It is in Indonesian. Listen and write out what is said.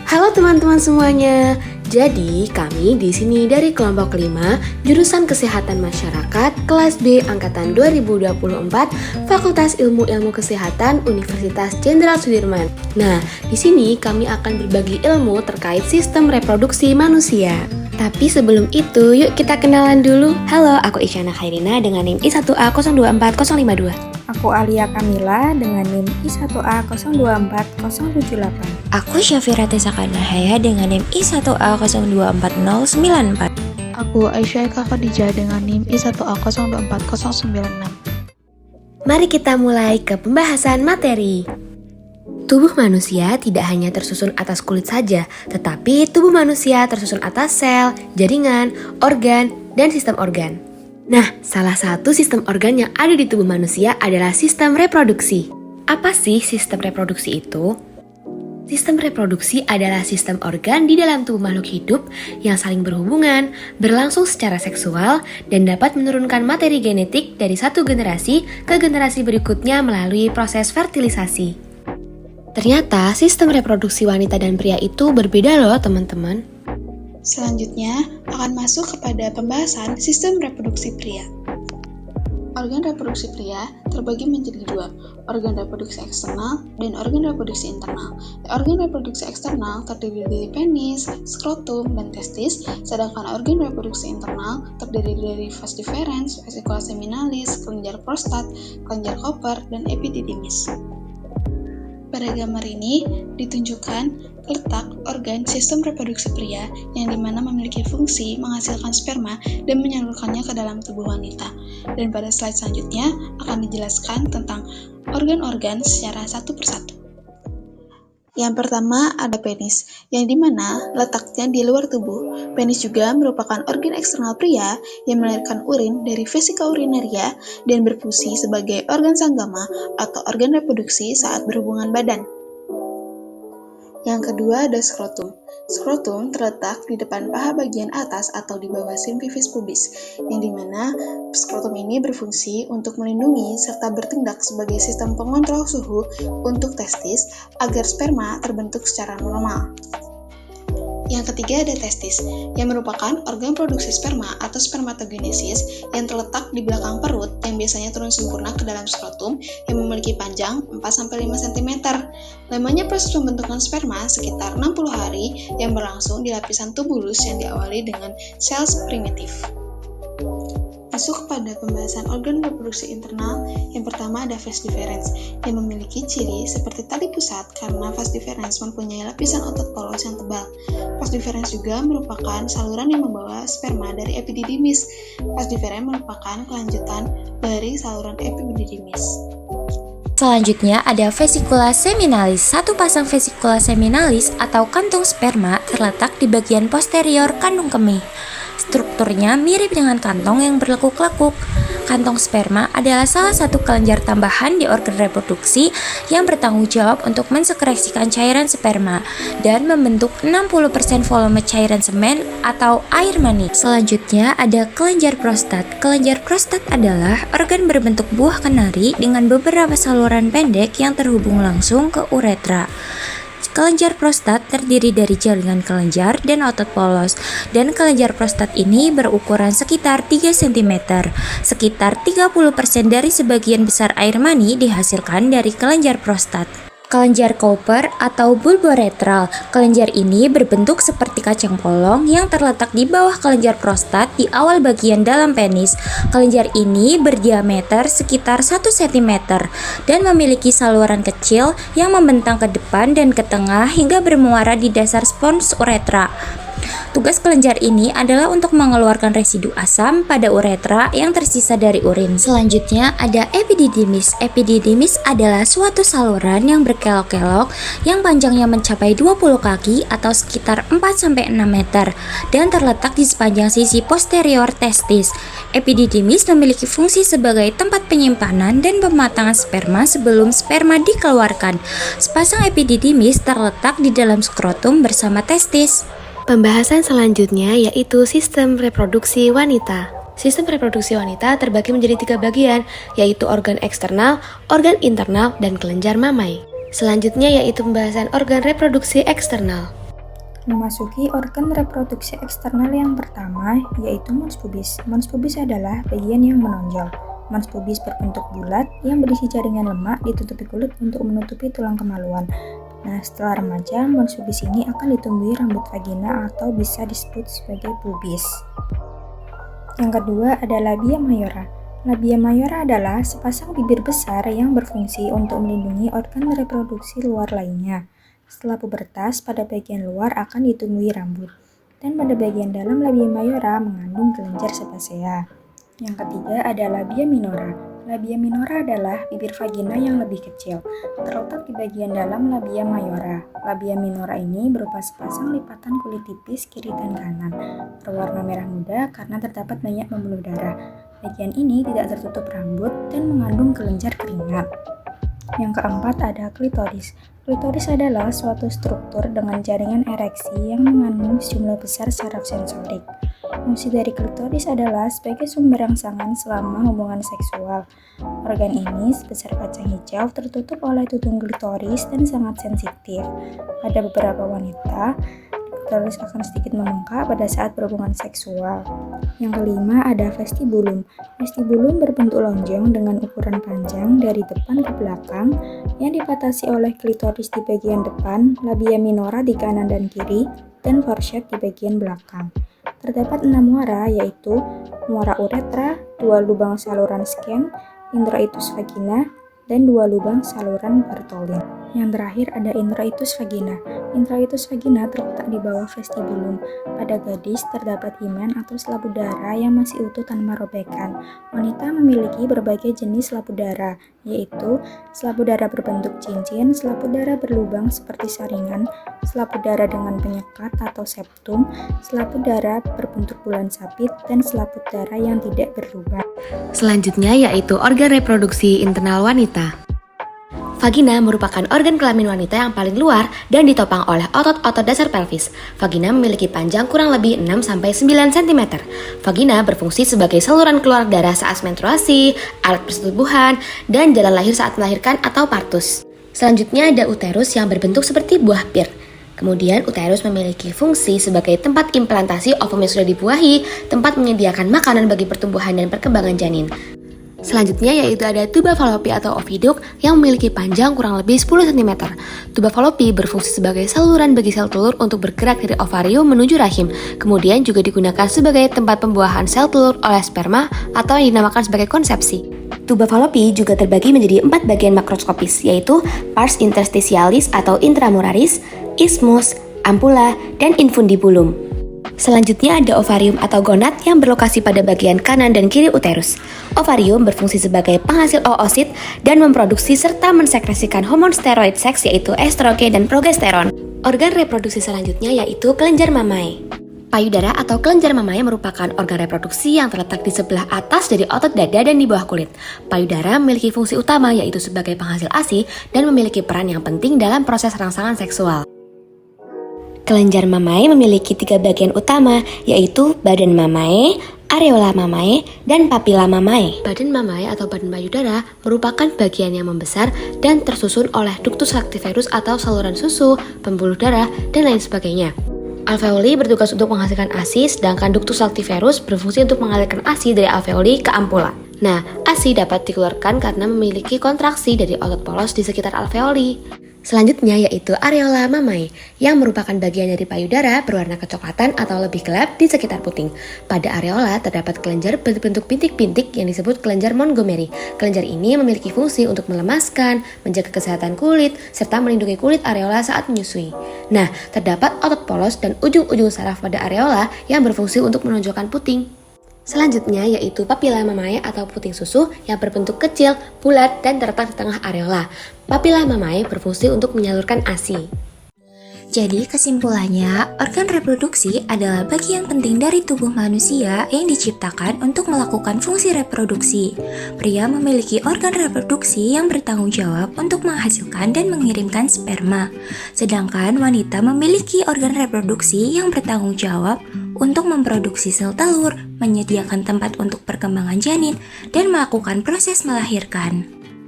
Halo teman-teman semuanya. Jadi, kami di sini dari kelompok 5, jurusan Kesehatan Masyarakat, kelas B angkatan 2024, Fakultas Ilmu Kesehatan Universitas Jenderal Sudirman. Nah, di sini kami akan berbagi ilmu terkait sistem reproduksi manusia. Tapi sebelum itu, yuk kita kenalan dulu. Halo, aku Isyana Khairina dengan NIM I1A024052. Aku Alia Kamila dengan NIM I1A024078. Aku Syafira Tesakanahaya dengan NIM I1A024094. Aku Aisyah Eka Khadijah dengan NIM I1A024096. Mari kita mulai ke pembahasan materi. Tubuh manusia tidak hanya tersusun atas kulit saja, tetapi tubuh manusia tersusun atas sel, jaringan, organ, dan sistem organ. Nah, salah satu sistem organ yang ada di tubuh manusia adalah sistem reproduksi. Apa sih sistem reproduksi itu? Sistem reproduksi adalah sistem organ di dalam tubuh makhluk hidup yang saling berhubungan, berlangsung secara seksual, dan dapat menurunkan materi genetik dari satu generasi ke generasi berikutnya melalui proses fertilisasi. Ternyata sistem reproduksi wanita dan pria itu berbeda loh teman-teman. Selanjutnya akan masuk kepada pembahasan sistem reproduksi pria. Organ reproduksi pria terbagi menjadi dua, organ reproduksi eksternal dan organ reproduksi internal. Organ reproduksi eksternal terdiri dari penis, skrotum, dan testis, sedangkan organ reproduksi internal terdiri dari vas deferens, vesicula seminalis, kelenjar prostat, kelenjar Koper, dan epididymis. Pada gambar ini ditunjukkan letak organ sistem reproduksi pria yang dimana memiliki fungsi menghasilkan sperma dan menyalurkannya ke dalam tubuh wanita. Dan pada slide selanjutnya akan dijelaskan tentang organ-organ secara satu persatu. Yang pertama ada penis, yang dimana letaknya di luar tubuh. Penis juga merupakan organ eksternal pria yang melahirkan urin dari vesika urinaria dan berfungsi sebagai organ sanggama atau organ reproduksi saat berhubungan badan. Yang kedua ada skrotum. Skrotum terletak di depan paha bagian atas atau di bawah simfisis pubis, yang dimana skrotum ini berfungsi untuk melindungi serta bertindak sebagai sistem pengontrol suhu untuk testis agar sperma terbentuk secara normal. Yang ketiga ada testis, yang merupakan organ produksi sperma atau spermatogenesis yang terletak di belakang perut yang biasanya turun sempurna ke dalam skrotum yang memiliki panjang 4-5 cm. Lamanya proses pembentukan sperma sekitar 60 hari yang berlangsung di lapisan tubulus yang diawali dengan sel primitif. Masuk pada pembahasan organ reproduksi internal, yang pertama ada vas deferens, yang memiliki ciri seperti tali pusat karena vas deferens mempunyai lapisan otot polos yang tebal. Vas deferens juga merupakan saluran yang membawa sperma dari epididymis. Vas deferens merupakan kelanjutan dari saluran epididymis. Selanjutnya ada vesicula seminalis. Satu pasang vesicula seminalis atau kantung sperma terletak di bagian posterior kandung kemih. Strukturnya mirip dengan kantong yang berlekuk-lekuk. Kantong sperma adalah salah satu kelenjar tambahan di organ reproduksi yang bertanggung jawab untuk mensekresikan cairan sperma dan membentuk 60% volume cairan semen atau air mani. Selanjutnya ada kelenjar prostat. Kelenjar prostat adalah organ berbentuk buah kenari dengan beberapa saluran pendek yang terhubung langsung ke uretra. Kelenjar prostat terdiri dari jaringan kelenjar dan otot polos, dan kelenjar prostat ini berukuran sekitar 3 cm. Sekitar 30% dari sebagian besar air mani dihasilkan dari kelenjar prostat. Kelenjar Koper atau bulboretral. Kelenjar ini berbentuk seperti kacang polong yang terletak di bawah kelenjar prostat di awal bagian dalam penis. Kelenjar ini berdiameter sekitar 1 cm dan memiliki saluran kecil yang membentang ke depan dan ke tengah hingga bermuara di dasar spons uretra. Tugas kelenjar ini adalah untuk mengeluarkan residu asam pada uretra yang tersisa dari urin. Selanjutnya ada epididymis. Epididymis adalah suatu saluran yang berkelok-kelok yang panjangnya mencapai 20 kaki atau sekitar 4-6 meter dan terletak di sepanjang sisi posterior testis. Epididymis memiliki fungsi sebagai tempat penyimpanan dan pematangan sperma sebelum sperma dikeluarkan. Sepasang epididymis terletak di dalam skrotum bersama testis. Pembahasan selanjutnya yaitu sistem reproduksi wanita. Sistem reproduksi wanita terbagi menjadi 3 bagian, yaitu organ eksternal, organ internal, dan kelenjar mamai. Selanjutnya yaitu pembahasan organ reproduksi eksternal. Memasuki organ reproduksi eksternal yang pertama, yaitu mons pubis. Mons pubis adalah bagian yang menonjol. Mons pubis berbentuk bulat yang berisi jaringan lemak ditutupi kulit untuk menutupi tulang kemaluan. Nah, setelah remaja, mons pubis ini akan ditumbuhi rambut vagina atau bisa disebut sebagai pubis. Yang kedua ada labia mayora. Labia mayora adalah sepasang bibir besar yang berfungsi untuk melindungi organ reproduksi luar lainnya. Setelah pubertas, pada bagian luar akan ditumbuhi rambut, dan pada bagian dalam labia mayora mengandung kelenjar sebasea. Yang ketiga ada labia minora. Labia minora adalah bibir vagina yang lebih kecil, terletak di bagian dalam labia mayora. Labia minora ini berupa sepasang lipatan kulit tipis kiri dan kanan, berwarna merah muda karena terdapat banyak pembuluh darah. Bagian ini tidak tertutup rambut dan mengandung kelenjar keringat. Yang keempat ada klitoris. Klitoris adalah suatu struktur dengan jaringan ereksi yang mengandung sejumlah besar saraf sensorik. Fungsi dari klitoris adalah sebagai sumber rangsangan selama hubungan seksual. Organ ini sebesar kacang hijau tertutup oleh tudung klitoris dan sangat sensitif. Pada beberapa wanita, klitoris akan sedikit membengkak pada saat berhubungan seksual. Yang kelima ada vestibulum. Vestibulum berbentuk lonjong dengan ukuran panjang dari depan ke belakang yang dibatasi oleh klitoris di bagian depan, labia minora di kanan dan kiri, dan forceps di bagian belakang. Terdapat 6 muara, yaitu muara uretra, 2 lubang saluran Skene, introitus vagina, dan 2 lubang saluran Bartholin. Yang terakhir ada introitus vagina. Introitus vagina terletak di bawah vestibulum. Pada gadis terdapat himen atau selaput darah yang masih utuh tanpa robekan. Wanita memiliki berbagai jenis selaput darah, yaitu selaput darah berbentuk cincin, selaput darah berlubang seperti saringan, selaput darah dengan penyekat atau septum, selaput darah berbentuk bulan sabit, dan selaput darah yang tidak berlubang. Selanjutnya yaitu organ reproduksi internal wanita. Vagina merupakan organ kelamin wanita yang paling luar dan ditopang oleh otot-otot dasar pelvis. Vagina memiliki panjang kurang lebih 6-9 cm. Vagina berfungsi sebagai saluran keluar darah saat menstruasi, alat persetubuhan, dan jalan lahir saat melahirkan atau partus. Selanjutnya ada uterus yang berbentuk seperti buah pir. Kemudian uterus memiliki fungsi sebagai tempat implantasi ovum yang sudah dibuahi, tempat menyediakan makanan bagi pertumbuhan dan perkembangan janin. Selanjutnya yaitu ada tuba fallopi atau oviduk yang memiliki panjang kurang lebih 10 cm. Tuba fallopi berfungsi sebagai saluran bagi sel telur untuk bergerak dari ovarium menuju rahim. Kemudian juga digunakan sebagai tempat pembuahan sel telur oleh sperma atau yang dinamakan sebagai konsepsi. Tuba fallopi juga terbagi menjadi 4 bagian makroskopis, yaitu pars interstitialis atau intramuraris, isthmus, ampulla, dan infundibulum. Selanjutnya ada ovarium atau gonad yang berlokasi pada bagian kanan dan kiri uterus. Ovarium berfungsi sebagai penghasil oosit dan memproduksi serta mensekresikan hormon steroid seks yaitu estrogen dan progesteron. Organ reproduksi selanjutnya yaitu kelenjar mamae. Payudara atau kelenjar mamae merupakan organ reproduksi yang terletak di sebelah atas dari otot dada dan di bawah kulit. Payudara memiliki fungsi utama yaitu sebagai penghasil ASI dan memiliki peran yang penting dalam proses rangsangan seksual. Kelenjar mamae memiliki 3 bagian utama, yaitu badan mamae, areola mamae, dan papila mamae. Badan mamae atau badan payudara merupakan bagian yang membesar dan tersusun oleh ductus lactiferus atau saluran susu, pembuluh darah, dan lain sebagainya. Alveoli bertugas untuk menghasilkan ASI, sedangkan ductus lactiferus berfungsi untuk mengalirkan ASI dari alveoli ke ampulla. Nah, ASI dapat dikeluarkan karena memiliki kontraksi dari otot polos di sekitar alveoli. Selanjutnya yaitu areola mamae yang merupakan bagian dari payudara berwarna kecoklatan atau lebih gelap di sekitar puting. Pada areola terdapat kelenjar berbentuk bintik-bintik yang disebut kelenjar Montgomery. Kelenjar ini memiliki fungsi untuk melemaskan, menjaga kesehatan kulit, serta melindungi kulit areola saat menyusui. Nah, terdapat otot polos dan ujung-ujung saraf pada areola yang berfungsi untuk menonjolkan puting. Selanjutnya yaitu papila mamae atau puting susu yang berbentuk kecil, bulat, dan terletak di tengah areola. Papila mamae berfungsi untuk menyalurkan ASI. Jadi kesimpulannya, organ reproduksi adalah bagian penting dari tubuh manusia yang diciptakan untuk melakukan fungsi reproduksi. Pria memiliki organ reproduksi yang bertanggung jawab untuk menghasilkan dan mengirimkan sperma. Sedangkan wanita memiliki organ reproduksi yang bertanggung jawab untuk memproduksi sel telur, menyediakan tempat untuk perkembangan janin, dan melakukan proses melahirkan.